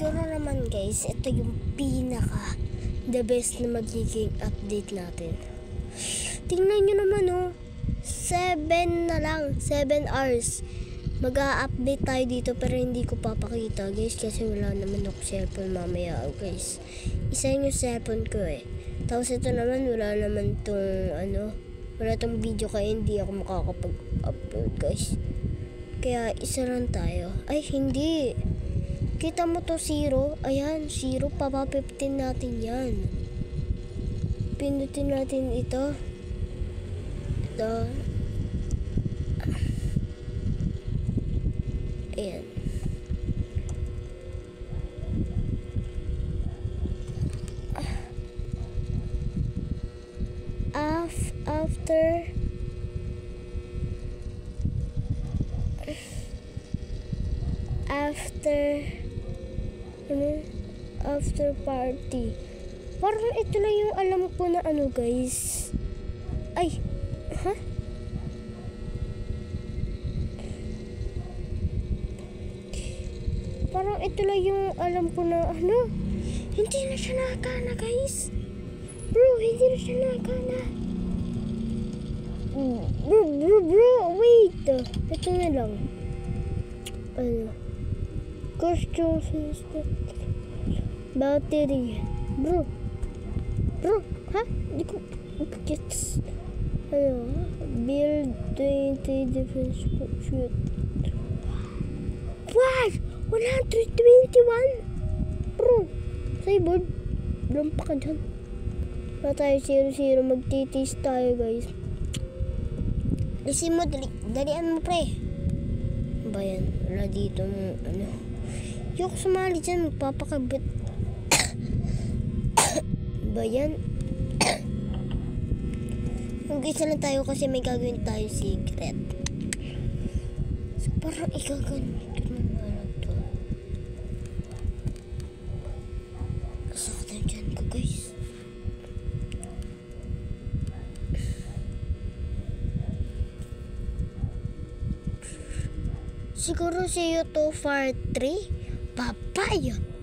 siguro naman guys, ito yung pinaka the best na magiging update natin. Tingnan nyo naman oh, 7 na lang, 7 hours. Mag-a-update tayo dito pero hindi ko papakita guys kasi wala naman ako cellphone mamaya guys. Isa yung cellphone ko eh. Tapos ito naman wala naman tong wala tong video kaya hindi ako makakapag-upload guys. Kaya isa lang tayo. Ay hindi. Kita mo to 0? Ayan 0, papapipitin natin yan. Pindutin natin ito. Ito. Ayan. After party. Parang ito lang yung alam ko na guys. Ay, parang ito lang yung alam ko na hindi na siya nakakana guys. Bro, hindi na siya nakakana. Bro, wait. Ito na lang. Costume system. Battery. Bro, ha? Di ko gets. Build 20 defense shoot. What? 121? Bro, cyborg. Lampa ka dyan. Wala tayo 0-0. Magtitis tayo guys. Lisin mo, dalian mo pre. Ba yan? Wala dito mo Yok sumali dyan, magpapakabit. Ba yan? Mag-isa lang tayo kasi may gagawin tayo secret. So parang ikaganit ko naman to. Sakit ang dyan ko guys. Siguro see you to part 3. Papaya.